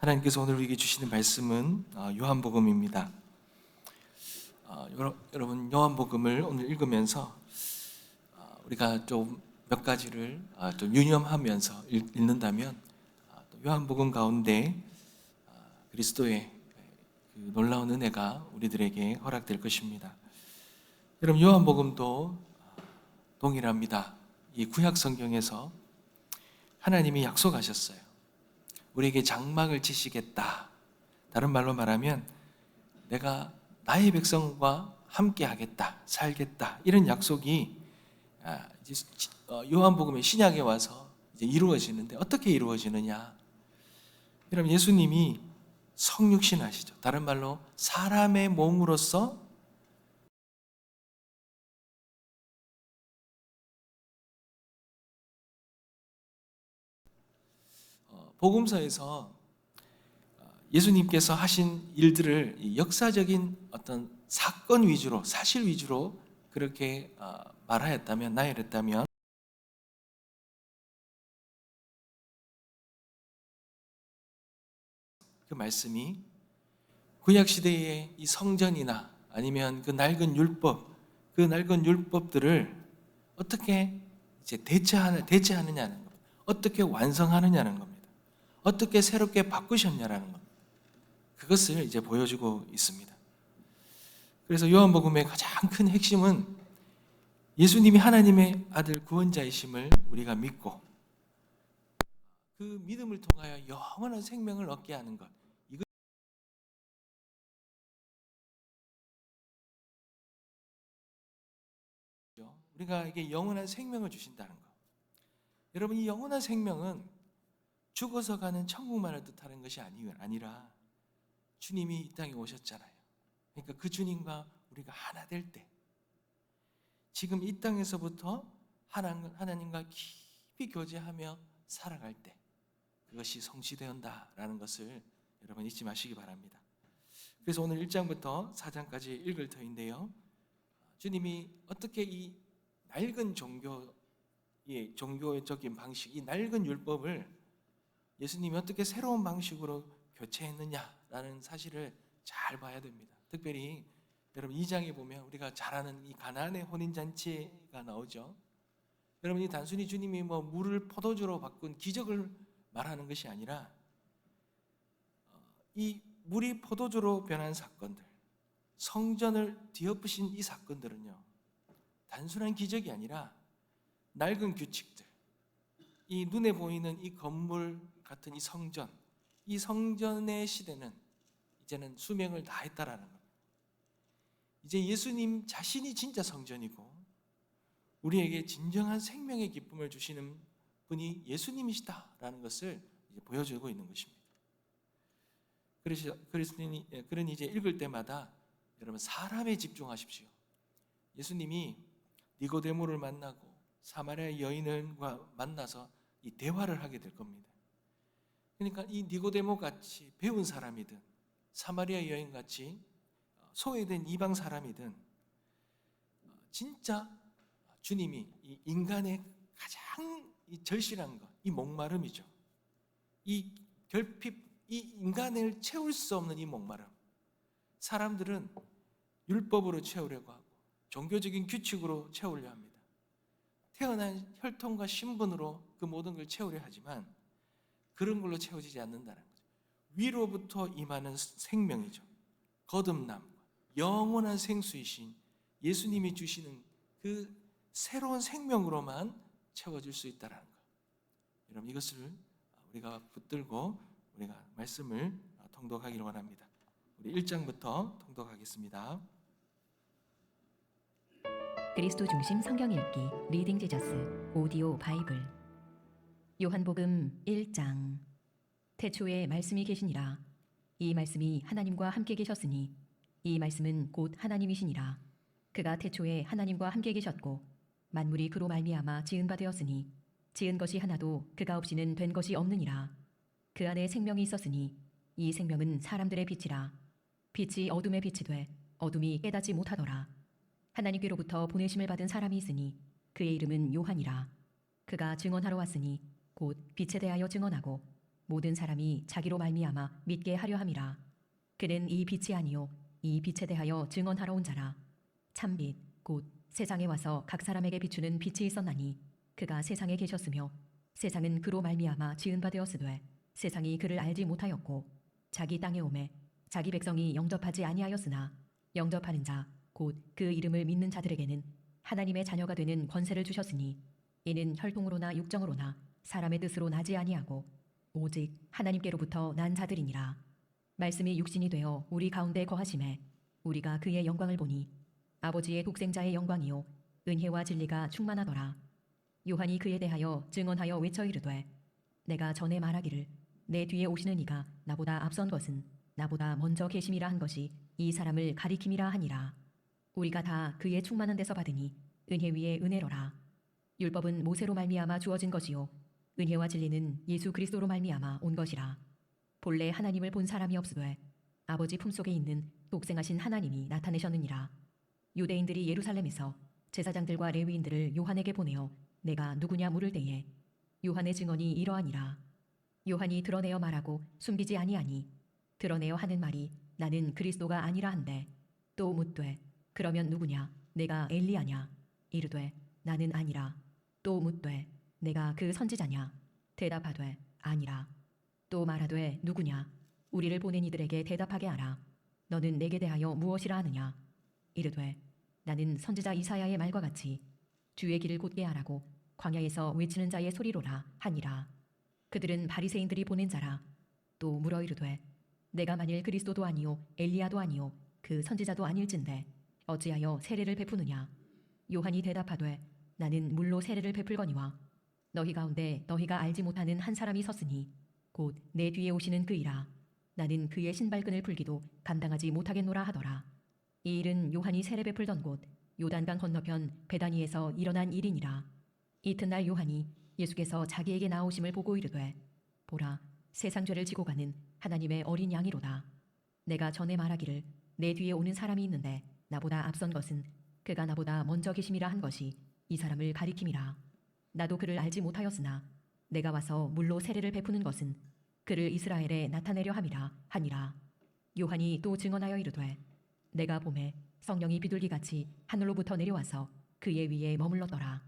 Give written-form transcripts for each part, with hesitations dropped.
하나님께서 오늘 우리에게 주시는 말씀은 요한복음입니다. 여러분 요한복음을 오늘 읽으면서 우리가 좀 몇 가지를 좀 유념하면서 읽는다면 또 요한복음 가운데 그리스도의 그 놀라운 은혜가 우리들에게 허락될 것입니다. 여러분 요한복음도 동일합니다. 이 구약 성경에서 하나님이 약속하셨어요. 우리에게 장막을 치시겠다. 다른 말로 말하면 내가 나의 백성과 함께 하겠다, 살겠다. 이런 약속이 요한복음의 신약에 와서 이제 이루어지는데 어떻게 이루어지느냐? 여러분 예수님이 성육신 하시죠. 다른 말로 사람의 몸으로서 복음서에서 예수님께서 하신 일들을 역사적인 어떤 사건 위주로, 사실 위주로 그렇게 말하였다면, 나열했다면 그 말씀이 구약 시대의 이 성전이나 아니면 그 낡은 율법들을 어떻게 이제 대체하느냐는 겁니다. 어떻게 완성하느냐는 겁니다. 어떻게 새롭게 바꾸셨냐라는 겁니다. 그것을 이제 보여주고 있습니다. 그래서 요한복음의 가장 큰 핵심은 예수님이 하나님의 아들 구원자이심을 우리가 믿고 그 믿음을 통하여 영원한 생명을 얻게 하는 것. 이거죠. 우리가 이게 영원한 생명을 주신다는 것. 여러분 이 영원한 생명은 죽어서 가는 천국만을 뜻하는 것이 아니라 주님이 이 땅에 오셨잖아요. 그러니까 그 주님과 우리가 하나 될 때, 지금 이 땅에서부터 하나님과 깊이 교제하며 살아갈 때 그것이 성취되었다라는 것을 여러분 잊지 마시기 바랍니다. 그래서 오늘 1장부터 4장까지 읽을 터인데요. 주님이 어떻게 이 낡은 종교적인 방식, 이 낡은 율법을 예수님이 어떻게 새로운 방식으로 교체했느냐라는 사실을 잘 봐야 됩니다. 특별히 여러분 2장에 보면 우리가 잘 아는 이 가나안의 혼인잔치가 나오죠. 여러분이 단순히 주님이 물을 포도주로 바꾼 기적을 말하는 것이 아니라 이 물이 포도주로 변한 사건들, 성전을 뒤엎으신 이 사건들은요, 단순한 기적이 아니라 낡은 규칙들, 이 눈에 보이는 이 건물 같은 이 성전의 시대는 이제는 수명을 다했다라는 겁니다. 이제 예수님 자신이 진짜 성전이고 우리에게 진정한 생명의 기쁨을 주시는 분이 예수님이시다라는 것을 이제 보여주고 있는 것입니다. 그러니 이제 읽을 때마다 여러분 사람에 집중하십시오. 예수님이 니고데모를 만나고 사마리아 여인과 만나서 이 대화를 하게 될 겁니다. 그러니까 이 니고데모 같이 배운 사람이든 사마리아 여인 같이 소외된 이방 사람이든 진짜 주님이 이 인간의 가장 이 절실한 것, 이 목마름이죠. 이 결핍, 이 인간을 채울 수 없는 이 목마름. 사람들은 율법으로 채우려고 하고 종교적인 규칙으로 채우려 합니다. 태어난 혈통과 신분으로 그 모든 걸 채우려 하지만 그런 걸로 채워지지 않는다는 거죠. 위로부터 임하는 생명이죠. 거듭남, 영원한 생수이신 예수님이 주시는 그 새로운 생명으로만 채워질 수 있다는 것. 여러분 이것을 우리가 붙들고 우리가 말씀을 통독하기를 원합니다. 우리 1장부터 통독하겠습니다. 그리스도 중심 성경 읽기 리딩 지저스 오디오 바이블 요한복음 1장 태초에 말씀이 계시니라. 이 말씀이 하나님과 함께 계셨으니 이 말씀은 곧 하나님이시니라. 그가 태초에 하나님과 함께 계셨고 만물이 그로 말미암아 지은 바 되었으니 지은 것이 하나도 그가 없이는 된 것이 없느니라. 그 안에 생명이 있었으니 이 생명은 사람들의 빛이라. 빛이 어둠에 빛이 돼 어둠이 깨닫지 못하더라. 하나님께로부터 보내심을 받은 사람이 있으니 그의 이름은 요한이라. 그가 증언하러 왔으니 곧 빛에 대하여 증언하고 모든 사람이 자기로 말미암아 믿게 하려 함이라. 그는 이 빛이 아니요 이 빛에 대하여 증언하러 온 자라. 참빛 곧 세상에 와서 각 사람에게 비추는 빛이 있었나니 그가 세상에 계셨으며 세상은 그로 말미암아 지은 바 되었으되 세상이 그를 알지 못하였고 자기 땅에 오매 자기 백성이 영접하지 아니하였으나 영접하는 자 곧 그 이름을 믿는 자들에게는 하나님의 자녀가 되는 권세를 주셨으니 이는 혈통으로나 육정으로나 사람의 뜻으로 나지 아니하고 오직 하나님께로부터 난 자들이니라. 말씀이 육신이 되어 우리 가운데 거하심에 우리가 그의 영광을 보니 아버지의 독생자의 영광이요 은혜와 진리가 충만하더라. 요한이 그에 대하여 증언하여 외쳐 이르되 내가 전에 말하기를 내 뒤에 오시는 이가 나보다 앞선 것은 나보다 먼저 계심이라 한 것이 이 사람을 가리킴이라 하니라. 우리가 다 그의 충만한 데서 받으니 은혜 위에 은혜로라. 율법은 모세로 말미암아 주어진 것이요 은혜와 진리는 예수 그리스도로 말미암아 온 것이라. 본래 하나님을 본 사람이 없으되 아버지 품속에 있는 독생하신 하나님이 나타내셨느니라. 유대인들이 예루살렘에서 제사장들과 레위인들을 요한에게 보내어 내가 누구냐 물을 때에 요한의 증언이 이러하니라. 요한이 드러내어 말하고 숨기지 아니하니 드러내어 하는 말이 나는 그리스도가 아니라 한데 또 묻되 그러면 누구냐 내가 엘리야냐 이르되 나는 아니라 또 묻되 내가 그 선지자냐 대답하되 아니라 또 말하되 누구냐 우리를 보낸 이들에게 대답하게 하라. 너는 내게 대하여 무엇이라 하느냐 이르되 나는 선지자 이사야의 말과 같이 주의 길을 곧게 하라고 광야에서 외치는 자의 소리로라 하니라. 그들은 바리새인들이 보낸 자라. 또 물어 이르되 내가 만일 그리스도도 아니요 엘리야도 아니요 그 선지자도 아닐진대 어찌하여 세례를 베푸느냐. 요한이 대답하되 나는 물로 세례를 베풀거니와 너희 가운데 너희가 알지 못하는 한 사람이 섰으니 곧 내 뒤에 오시는 그이라. 나는 그의 신발끈을 풀기도 감당하지 못하겠노라 하더라. 이 일은 요한이 세례 베풀던 곳 요단강 건너편 베다니에서 일어난 일이니라. 이튿날 요한이 예수께서 자기에게 나오심을 보고 이르되 보라 세상 죄를 지고 가는 하나님의 어린 양이로다. 내가 전에 말하기를 내 뒤에 오는 사람이 있는데 나보다 앞선 것은 그가 나보다 먼저 계심이라 한 것이 이 사람을 가리킴이라. 나도 그를 알지 못하였으나 내가 와서 물로 세례를 베푸는 것은 그를 이스라엘에 나타내려 함이라 하니라. 요한이 또 증언하여 이르되 내가 보매 성령이 비둘기같이 하늘로부터 내려와서 그의 위에 머물렀더라.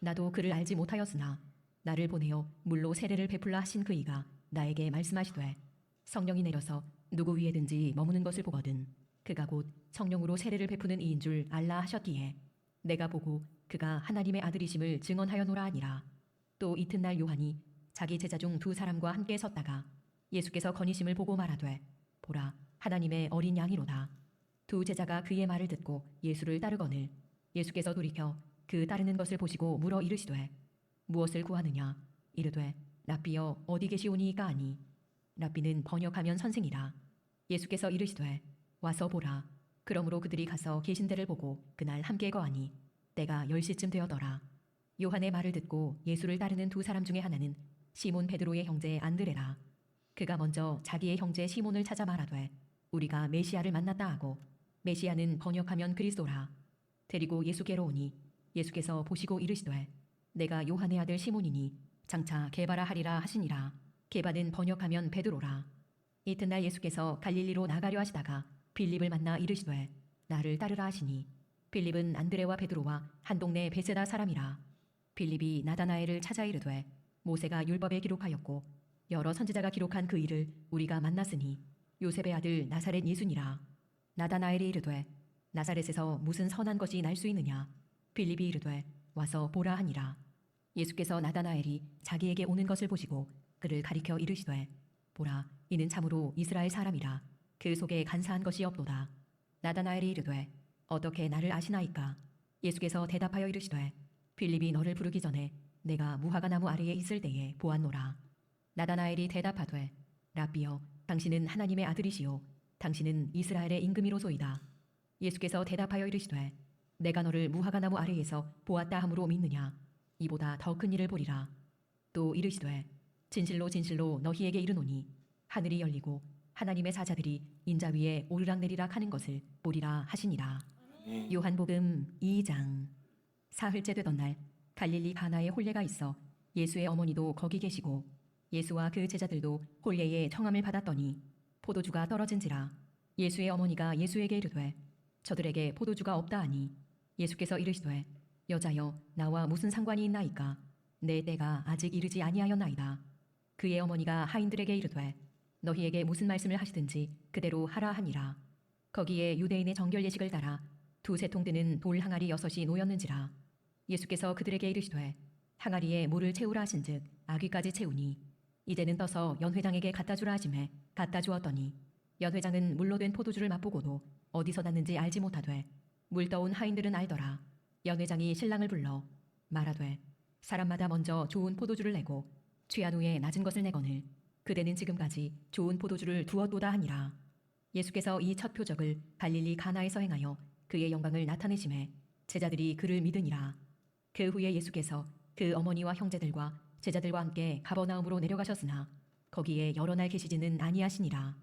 나도 그를 알지 못하였으나 나를 보내어 물로 세례를 베풀라 하신 그이가 나에게 말씀하시되 성령이 내려서 누구 위에든지 머무는 것을 보거든 그가 곧 성령으로 세례를 베푸는 이인 줄 알라 하셨기에 내가 보고 그가 하나님의 아들이심을 증언하여노라 하니라. 또 이튿날 요한이 자기 제자 중 두 사람과 함께 섰다가 예수께서 거니심을 보고 말하되 보라 하나님의 어린 양이로다. 두 제자가 그의 말을 듣고 예수를 따르거늘 예수께서 돌이켜 그 따르는 것을 보시고 물어 이르시되 무엇을 구하느냐 이르되 랍비여 어디 계시오니이까 하니 랍비는 번역하면 선생이라. 예수께서 이르시되 와서 보라. 그러므로 그들이 가서 계신 데를 보고 그날 함께 거하니 때가 10시쯤 되어더라. 요한의 말을 듣고 예수를 따르는 두 사람 중에 하나는 시몬 베드로의 형제 안드레라. 그가 먼저 자기의 형제 시몬을 찾아 말하되 우리가 메시아를 만났다 하고 메시아는 번역하면 그리스도라. 데리고 예수께로 오니 예수께서 보시고 이르시되 내가 요한의 아들 시몬이니 장차 게바라 하리라 하시니라. 게바는 번역하면 베드로라. 이튿날 예수께서 갈릴리로 나가려 하시다가 빌립을 만나 이르시되 나를 따르라 하시니 빌립은 안드레와 베드로와 한 동네 베세다 사람이라. 빌립이 나다나엘을 찾아 이르되 모세가 율법에 기록하였고 여러 선지자가 기록한 그 일을 우리가 만났으니 요셉의 아들 나사렛 예수니라. 나다나엘이 이르되 나사렛에서 무슨 선한 것이 날 수 있느냐. 빌립이 이르되 와서 보라 하니라. 예수께서 나다나엘이 자기에게 오는 것을 보시고 그를 가리켜 이르시되 보라 이는 참으로 이스라엘 사람이라. 그 속에 간사한 것이 없도다. 나다나엘이 이르되 어떻게 나를 아시나이까. 예수께서 대답하여 이르시되 빌립이 너를 부르기 전에 내가 무화과 나무 아래에 있을 때에 보았노라. 나다나엘이 대답하되 랍비여 당신은 하나님의 아들이시요 당신은 이스라엘의 임금이로소이다. 예수께서 대답하여 이르시되 내가 너를 무화과 나무 아래에서 보았다 함으로 믿느냐. 이보다 더 큰 일을 보리라. 또 이르시되 진실로 진실로 너희에게 이르노니 하늘이 열리고 하나님의 사자들이 인자 위에 오르락내리락 하는 것을 보리라 하시니라. 네. 요한복음 2장. 사흘째 되던 날 갈릴리 가나에 혼례가 있어 예수의 어머니도 거기 계시고 예수와 그 제자들도 혼례의 청함을 받았더니 포도주가 떨어진지라. 예수의 어머니가 예수에게 이르되 저들에게 포도주가 없다 하니 예수께서 이르시되 여자여 나와 무슨 상관이 있나이까? 내 때가 아직 이르지 아니하였나이다. 그의 어머니가 하인들에게 이르되 너희에게 무슨 말씀을 하시든지 그대로 하라 하니라. 거기에 유대인의 정결 예식을 따라 두세 통 드는 돌 항아리 6이 놓였는지라. 예수께서 그들에게 이르시되 항아리에 물을 채우라 하신즉 아귀까지 채우니 이제는 떠서 연회장에게 갖다 주라 하심에 갖다 주었더니 연회장은 물로 된 포도주를 맛보고도 어디서 났는지 알지 못하되 물 떠온 하인들은 알더라. 연회장이 신랑을 불러 말하되 사람마다 먼저 좋은 포도주를 내고 취한 후에 낮은 것을 내거늘 그대는 지금까지 좋은 포도주를 두었도다 하니라. 예수께서 이 첫 표적을 갈릴리 가나에서 행하여 그의 영광을 나타내심에 제자들이 그를 믿으니라. 그 후에 예수께서 그 어머니와 형제들과 제자들과 함께 가버나움으로 내려가셨으나 거기에 여러 날 계시지는 아니하시니라.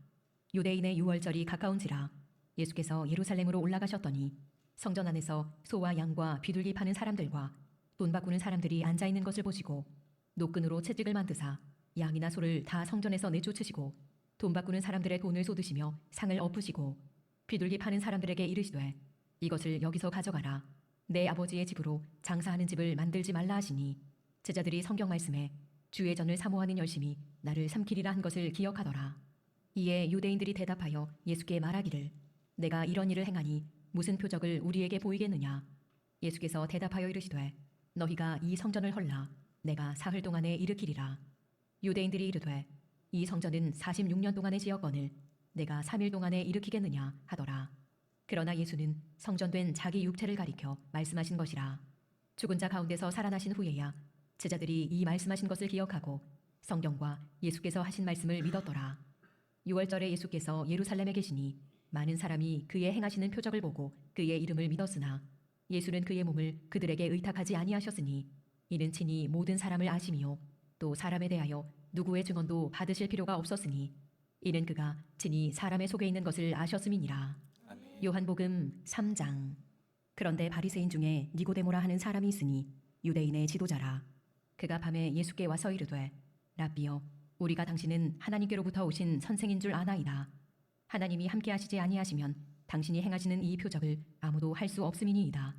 유대인의 유월절이 가까운지라. 예수께서 예루살렘으로 올라가셨더니 성전 안에서 소와 양과 비둘기 파는 사람들과 돈 바꾸는 사람들이 앉아 있는 것을 보시고 노끈으로 채찍을 만드사 양이나 소를 다 성전에서 내쫓으시고 돈 바꾸는 사람들의 돈을 쏟으시며 상을 엎으시고 비둘기 파는 사람들에게 이르시되 이것을 여기서 가져가라. 내 아버지의 집으로 장사하는 집을 만들지 말라 하시니 제자들이 성경 말씀에 주의 전을 사모하는 열심이 나를 삼키리라 한 것을 기억하더라. 이에 유대인들이 대답하여 예수께 말하기를 내가 이런 일을 행하니 무슨 표적을 우리에게 보이겠느냐. 예수께서 대답하여 이르시되 너희가 이 성전을 헐라 내가 사흘 동안에 일으키리라. 유대인들이 이르되 이 성전은 46년 동안에 지었거늘 내가 3일 동안에 일으키겠느냐 하더라. 그러나 예수는 성전된 자기 육체를 가리켜 말씀하신 것이라. 죽은 자 가운데서 살아나신 후에야 제자들이 이 말씀하신 것을 기억하고 성경과 예수께서 하신 말씀을 믿었더라. 6월절에 예수께서 예루살렘에 계시니 많은 사람이 그의 행하시는 표적을 보고 그의 이름을 믿었으나 예수는 그의 몸을 그들에게 의탁하지 아니하셨으니 이는 친히 모든 사람을 아심이요 또 사람에 대하여 누구의 증언도 받으실 필요가 없었으니 이는 그가 친히 사람의 속에 있는 것을 아셨음이니라. 아멘. 요한복음 3장. 그런데 바리새인 중에 니고데모라 하는 사람이 있으니 유대인의 지도자라. 그가 밤에 예수께 와서 이르되 랍비여 우리가 당신은 하나님께로부터 오신 선생인 줄 아나이다. 하나님이 함께 하시지 아니하시면 당신이 행하시는 이 표적을 아무도 할 수 없음이니이다.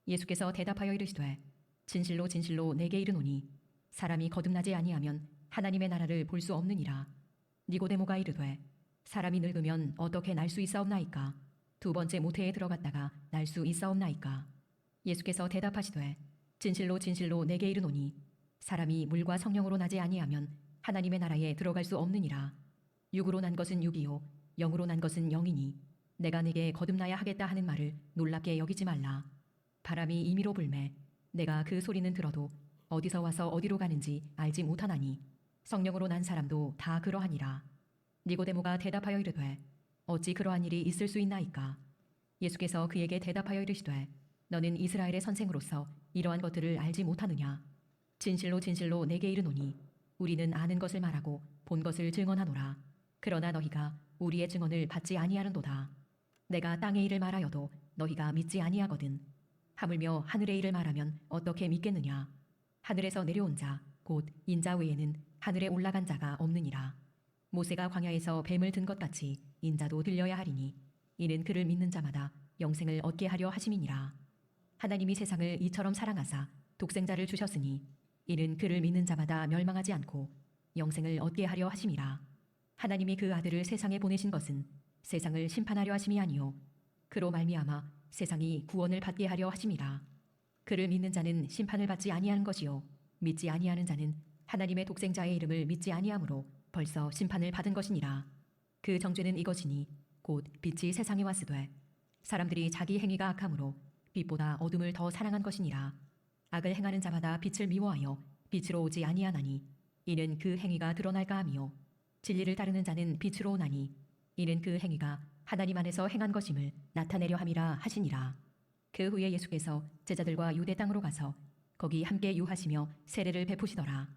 예수께서 대답하여 이르시되 진실로 진실로 내게 이르노니 사람이 거듭나지 아니하면 하나님의 나라를 볼 수 없느니라. 니고데모가 이르되 사람이 늙으면 어떻게 날 수 있사옵나이까? 두 번째 모태에 들어갔다가 날 수 있사옵나이까? 예수께서 대답하시되 진실로 진실로 내게 이르노니 사람이 물과 성령으로 나지 아니하면 하나님의 나라에 들어갈 수 없느니라. 육으로 난 것은 육이요 영으로 난 것은 영이니 내가 네게 거듭나야 하겠다 하는 말을 놀랍게 여기지 말라. 바람이 임의로 불매 내가 그 소리는 들어도 어디서 와서 어디로 가는지 알지 못하나니 성령으로 난 사람도 다 그러하니라. 니고데모가 대답하여 이르되 어찌 그러한 일이 있을 수 있나이까? 예수께서 그에게 대답하여 이르시되 너는 이스라엘의 선생으로서 이러한 것들을 알지 못하느냐? 진실로 진실로 내게 이르노니 우리는 아는 것을 말하고 본 것을 증언하노라. 그러나 너희가 우리의 증언을 받지 아니하는도다. 내가 땅의 일을 말하여도 너희가 믿지 아니하거든. 하물며 하늘의 일을 말하면 어떻게 믿겠느냐? 하늘에서 내려온 자 곧 인자 외에는 하늘에 올라간 자가 없느니라. 모세가 광야에서 뱀을 든 것 같이 인자도 들려야 하리니 이는 그를 믿는 자마다 영생을 얻게 하려 하심이니라. 하나님이 세상을 이처럼 사랑하사 독생자를 주셨으니 이는 그를 믿는 자마다 멸망하지 않고 영생을 얻게 하려 하심이라. 하나님이 그 아들을 세상에 보내신 것은 세상을 심판하려 하심이 아니요 그로 말미암아 세상이 구원을 받게 하려 하심이라. 그를 믿는 자는 심판을 받지 아니하는 것이요 믿지 아니하는 자는 하나님의 독생자의 이름을 믿지 아니하므로 벌써 심판을 받은 것이니라. 그 정죄는 이것이니 곧 빛이 세상에 왔으되 사람들이 자기 행위가 악함으로 빛보다 어둠을 더 사랑한 것이니라. 악을 행하는 자마다 빛을 미워하여 빛으로 오지 아니하나니 이는 그 행위가 드러날까 함이요 진리를 따르는 자는 빛으로 오나니 이는 그 행위가 하나님 안에서 행한 것임을 나타내려 함이라 하시니라. 그 후에 예수께서 제자들과 유대 땅으로 가서 거기 함께 유하시며 세례를 베푸시더라.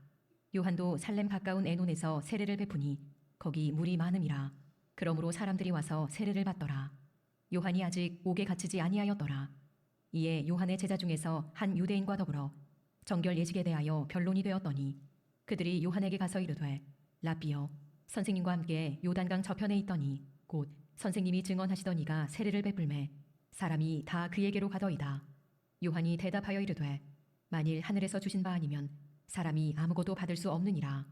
요한도 살렘 가까운 에논에서 세례를 베푸니 거기 물이 많음이라. 그러므로 사람들이 와서 세례를 받더라. 요한이 아직 옥에 갇히지 아니하였더라. 이에 요한의 제자 중에서 한 유대인과 더불어 정결 예식에 대하여 변론이 되었더니 그들이 요한에게 가서 이르되 라삐여 선생님과 함께 요단강 저편에 있더니 곧 선생님이 증언하시던 이가 세례를 베풀매 사람이 다 그에게로 가더이다. 요한이 대답하여 이르되 만일 하늘에서 주신 바 아니면 사람이 아무것도 받을 수 없느니라.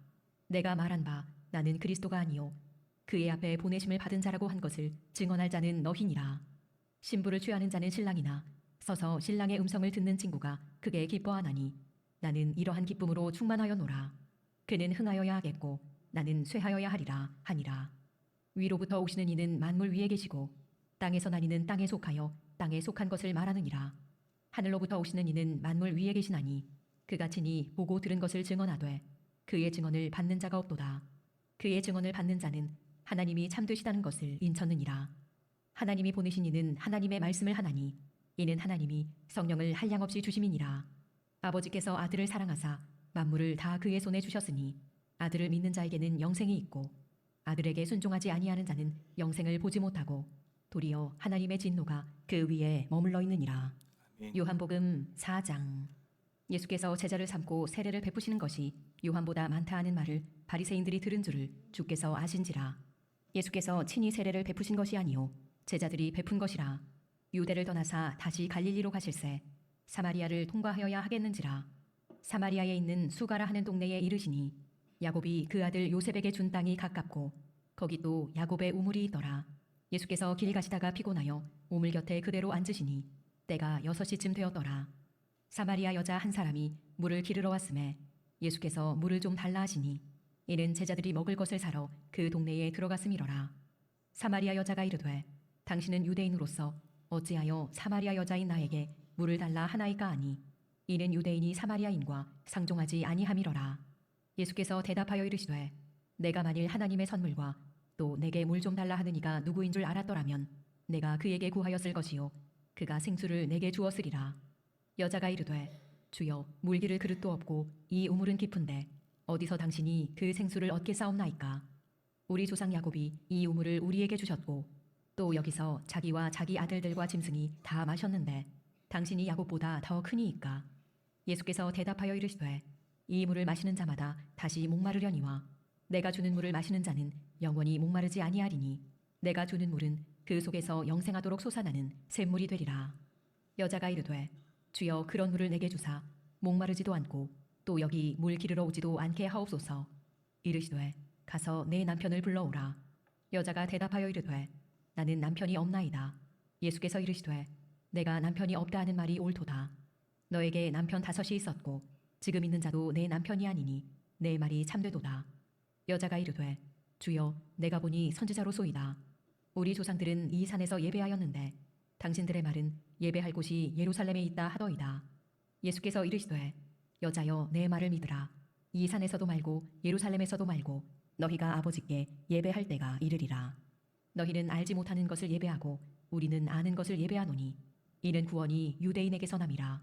내가 말한 바 나는 그리스도가 아니요 그의 앞에 보내심을 받은 자라고 한 것을 증언할 자는 너희니라. 신부를 취하는 자는 신랑이나 서서 신랑의 음성을 듣는 친구가 크게 기뻐하나니 나는 이러한 기쁨으로 충만하였노라. 그는 흥하여야 하겠고 나는 쇠하여야 하리라 하니라. 위로부터 오시는 이는 만물 위에 계시고 땅에서 나니는 땅에 속하여 땅에 속한 것을 말하느니라. 하늘로부터 오시는 이는 만물 위에 계시나니 그가 친히 보고 들은 것을 증언하되 그의 증언을 받는 자가 없도다. 그의 증언을 받는 자는 하나님이 참되시다는 것을 인쳤느니라. 하나님이 보내신 이는 하나님의 말씀을 하나니 이는 하나님이 성령을 한량없이 주심이니라. 아버지께서 아들을 사랑하사 만물을 다 그의 손에 주셨으니 아들을 믿는 자에게는 영생이 있고 아들에게 순종하지 아니하는 자는 영생을 보지 못하고 도리어 하나님의 진노가 그 위에 머물러 있느니라. 아멘. 요한복음 4장. 예수께서 제자를 삼고 세례를 베푸시는 것이 요한보다 많다 하는 말을 바리새인들이 들은 줄을 주께서 아신지라. 예수께서 친히 세례를 베푸신 것이 아니요 제자들이 베푼 것이라. 유대를 떠나사 다시 갈릴리로 가실새 사마리아를 통과하여야 하겠는지라. 사마리아에 있는 수가라 하는 동네에 이르시니 야곱이 그 아들 요셉에게 준 땅이 가깝고 거기 또 야곱의 우물이 있더라. 예수께서 길 가시다가 피곤하여 우물 곁에 그대로 앉으시니 때가 6시쯤 되었더라. 사마리아 여자 한 사람이 물을 기르러 왔음에 예수께서 물을 좀 달라 하시니 이는 제자들이 먹을 것을 사러 그 동네에 들어갔음이러라. 사마리아 여자가 이르되 당신은 유대인으로서 어찌하여 사마리아 여자인 나에게 물을 달라 하나이까 하니 이는 유대인이 사마리아인과 상종하지 아니함이러라. 예수께서 대답하여 이르시되 내가 만일 하나님의 선물과 또 내게 물 좀 달라 하는 이가 누구인 줄 알았더라면 내가 그에게 구하였을 것이요 그가 생수를 내게 주었으리라. 여자가 이르되 주여 물기를 그릇도 없고 이 우물은 깊은데 어디서 당신이 그 생수를 얻게 싸움나이까. 우리 조상 야곱이 이 우물을 우리에게 주셨고 또 여기서 자기와 자기 아들들과 짐승이 다 마셨는데 당신이 야곱보다 더 크니이까. 예수께서 대답하여 이르시되 이 물을 마시는 자마다 다시 목마르려니와 내가 주는 물을 마시는 자는 영원히 목마르지 아니하리니 내가 주는 물은 그 속에서 영생하도록 솟아나는 샘물이 되리라. 여자가 이르되 주여 그런 물을 내게 주사 목마르지도 않고 또 여기 물 기르러 오지도 않게 하옵소서. 이르시되 가서 내 남편을 불러오라. 여자가 대답하여 이르되 나는 남편이 없나이다. 예수께서 이르시되 내가 남편이 없다 하는 말이 옳도다. 너에게 남편 5이 있었고 지금 있는 자도 내 남편이 아니니 내 말이 참되도다. 여자가 이르되 주여 내가 보니 선지자로소이다. 우리 조상들은 이 산에서 예배하였는데 당신들의 말은 예배할 곳이 예루살렘에 있다 하더이다. 예수께서 이르시되 여자여 내 말을 믿으라. 이 산에서도 말고 예루살렘에서도 말고 너희가 아버지께 예배할 때가 이르리라. 너희는 알지 못하는 것을 예배하고 우리는 아는 것을 예배하노니 이는 구원이 유대인에게서 남이라.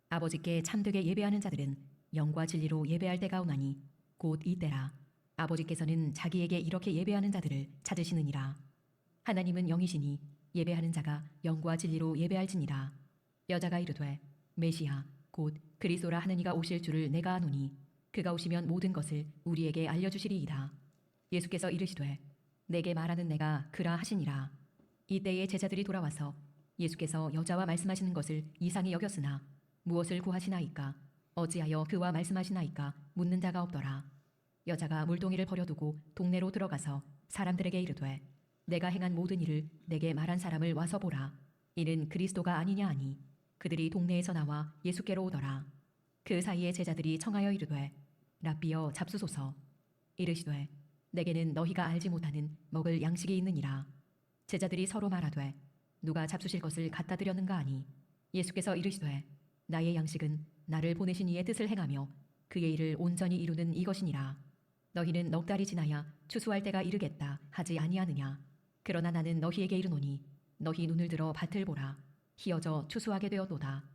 아버지께 참되게 예배하는 자들은 영과 진리로 예배할 때가 오나니 곧 이때라. 아버지께서는 자기에게 이렇게 예배하는 자들을 찾으시느니라. 하나님은 영이시니 예배하는 자가 영과 진리로 예배할지니라. 여자가 이르되 메시아 곧 그리스도라 하는 이가 오실 줄을 내가 아노니 그가 오시면 모든 것을 우리에게 알려주시리이다. 예수께서 이르시되 내게 말하는 내가 그라 하시니라. 이때에 제자들이 돌아와서 예수께서 여자와 말씀하시는 것을 이상히 여겼으나 무엇을 구하시나이까 어찌하여 그와 말씀하시나이까 묻는 자가 없더라. 여자가 물동이를 버려두고 동네로 들어가서 사람들에게 이르되 내가 행한 모든 일을 내게 말한 사람을 와서 보라. 이는 그리스도가 아니냐 하니 그들이 동네에서 나와 예수께로 오더라. 그 사이에 제자들이 청하여 이르되 랍비여 잡수소서. 이르시되 내게는 너희가 알지 못하는 먹을 양식이 있느니라. 제자들이 서로 말하되 누가 잡수실 것을 갖다 드렸는가 하니 예수께서 이르시되 나의 양식은 나를 보내신 이의 뜻을 행하며 그의 일을 온전히 이루는 이것이니라. 너희는 넉 달이 지나야 추수할 때가 이르겠다 하지 아니하느냐. 그러나 나는 너희에게 이르노니 너희 눈을 들어 밭을 보라. 희어져 추수하게 되었도다.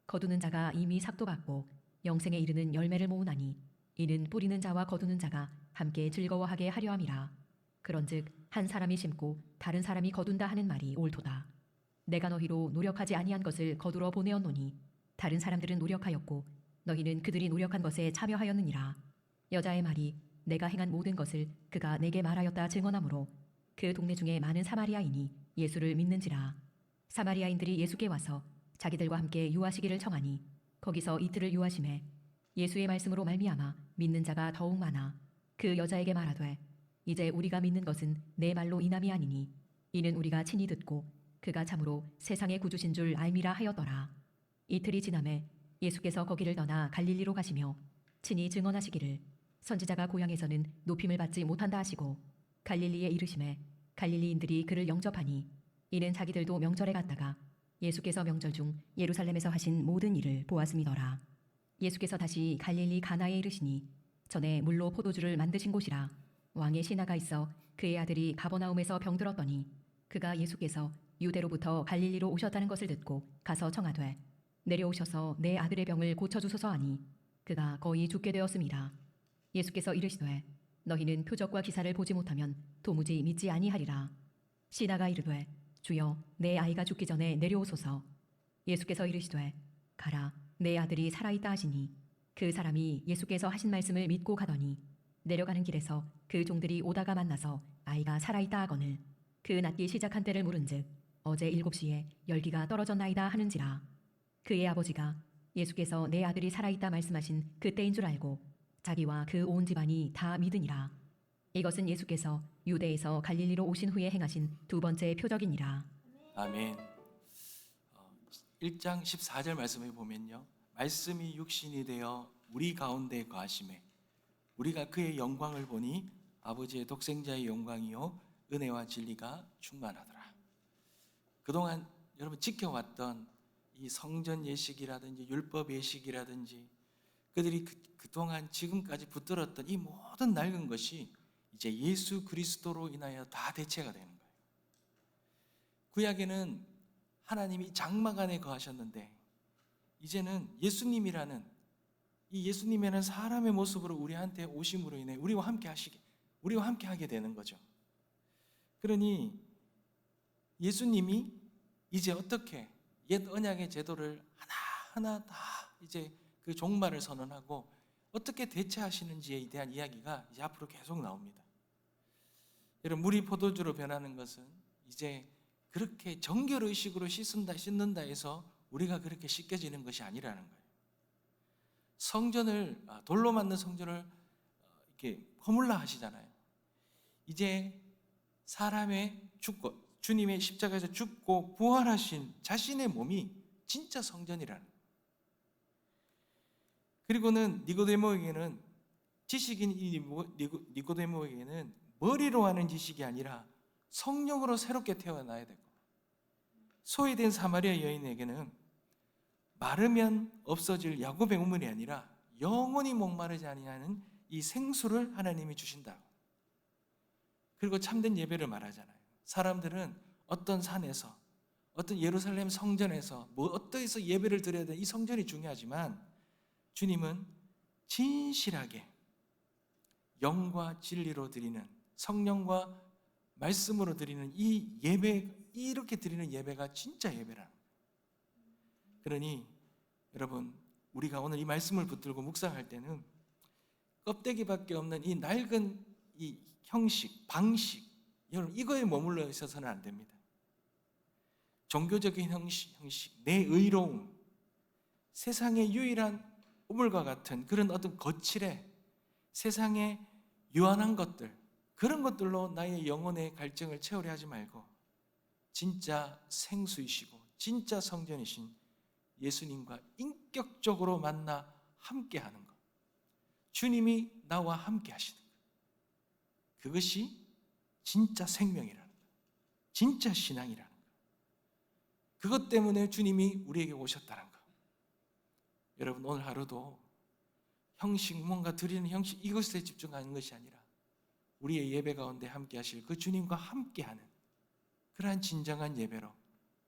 거두는 자가 이미 삭도 받고 영생에 이르는 열매를 모으나니 이는 뿌리는 자와 거두는 자가 함께 즐거워하게 하려 함이라. 그런즉 한 사람이 심고 다른 사람이 거둔다 하는 말이 옳도다. 내가 너희로 노력하지 아니한 것을 거두러 보내었노니 다른 사람들은 노력하였고 너희는 그들이 노력한 것에 참여하였느니라. 여자의 말이 내가 행한 모든 것을 그가 내게 말하였다 증언하므로 그 동네 중에 많은 사마리아인이 예수를 믿는지라. 사마리아인들이 예수께 와서 자기들과 함께 유하시기를 청하니 거기서 이틀을 유하심에 예수의 말씀으로 말미암아 믿는 자가 더욱 많아 그 여자에게 말하되 이제 우리가 믿는 것은 내 말로 인함이 아니니 이는 우리가 친히 듣고 그가 참으로 세상의 구주신 줄 알미라 하였더라. 이틀이 지남에 예수께서 거기를 떠나 갈릴리로 가시며 친히 증언하시기를 선지자가 고향에서는 높임을 받지 못한다 하시고 갈릴리에 이르심에 갈릴리인들이 그를 영접하니 이는 자기들도 명절에 갔다가 예수께서 명절 중 예루살렘에서 하신 모든 일을 보았음이더라. 예수께서 다시 갈릴리 가나에 이르시니 전에 물로 포도주를 만드신 곳이라. 왕의 신하가 있어 그의 아들이 가버나움에서 병들었더니 그가 예수께서 유대로부터 갈릴리로 오셨다는 것을 듣고 가서 청하되 내려오셔서 내 아들의 병을 고쳐주소서 하니 그가 거의 죽게 되었음이라. 예수께서 이르시되 너희는 표적과 기사를 보지 못하면 도무지 믿지 아니하리라. 신하가 이르되 주여 내 아이가 죽기 전에 내려오소서. 예수께서 이르시되 가라 내 아들이 살아있다 하시니 그 사람이 예수께서 하신 말씀을 믿고 가더니 내려가는 길에서 그 종들이 오다가 만나서 아이가 살아있다 하거늘 그 낫기 시작한 때를 물은즉 어제 7시에 열기가 떨어졌나이다 하는지라. 그의 아버지가 예수께서 내 아들이 살아있다 말씀하신 그때인 줄 알고 자기와 그 온 집안이 다 믿으니라. 이것은 예수께서 유대에서 갈릴리로 오신 후에 행하신 두 번째 표적이니라. 아멘. 1장 14절 말씀에 보면요, 말씀이 육신이 되어 우리 가운데 거하심에 우리가 그의 영광을 보니 아버지의 독생자의 영광이요 은혜와 진리가 충만하더라. 그동안 여러분 지켜왔던 이 성전 예식이라든지 율법 예식이라든지 그들이 그동안 지금까지 붙들었던 이 모든 낡은 것이 이제 예수 그리스도로 인하여 다 대체가 되는 거예요. 구약에는 하나님이 장막 안에 거하셨는데 이제는 예수님이라는 이 예수님이라는 사람의 모습으로 우리한테 오심으로 인해 우리와 함께 하게 되는 거죠. 그러니 예수님이 이제 어떻게 옛 언약의 제도를 하나하나 다 이제 그 종말을 선언하고 어떻게 대체하시는지에 대한 이야기가 이제 앞으로 계속 나옵니다. 여러분, 물이 포도주로 변하는 것은 이제 그렇게 정결의식으로 씻는다 해서 우리가 그렇게 씻겨지는 것이 아니라는 거예요. 돌로 만든 성전을 이렇게 허물라 하시잖아요. 이제 사람의 죽고 주님의 십자가에서 죽고 부활하신 자신의 몸이 진짜 성전이라는 거예요. 그리고는 니고데모에게는 지식인 이 니고데모에게는 머리로 하는 지식이 아니라 성령으로 새롭게 태어나야 되고, 소외된 사마리아 여인에게는 마르면 없어질 야곱의 우물이 아니라 영원히 목마르지 아니하는 이 생수를 하나님이 주신다고. 그리고 참된 예배를 말하잖아요. 사람들은 어떤 산에서 어떤 예루살렘 성전에서 어떠해서 예배를 드려야 되는 이 성전이 중요하지만 주님은 진실하게 영과 진리로 드리는, 성령과 말씀으로 드리는 이 예배, 이렇게 드리는 예배가 진짜 예배라는 거예요. 그러니 여러분, 우리가 오늘 이 말씀을 붙들고 묵상할 때는 껍데기밖에 없는 이 낡은 이 형식, 방식, 여러분 이거에 머물러 있어서는 안 됩니다. 종교적인 형식, 내 의로움, 세상의 유일한 우물과 같은 그런 어떤 거칠에 세상의 유한한 것들, 그런 것들로 나의 영혼의 갈증을 채우려 하지 말고 진짜 생수이시고 진짜 성전이신 예수님과 인격적으로 만나 함께하는 것, 주님이 나와 함께 하시는 것, 그것이 진짜 생명이라는 것, 진짜 신앙이라는 것, 그것 때문에 주님이 우리에게 오셨다는 것. 여러분, 오늘 하루도 형식, 뭔가 드리는 형식, 이것에 집중하는 것이 아니라 우리의 예배 가운데 함께 하실 그 주님과 함께하는 그러한 진정한 예배로,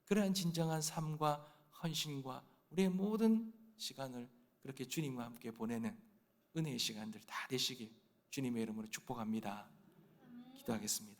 그러한 진정한 삶과 헌신과 우리의 모든 시간을 그렇게 주님과 함께 보내는 은혜의 시간들 다 되시길 주님의 이름으로 축복합니다. 기도하겠습니다.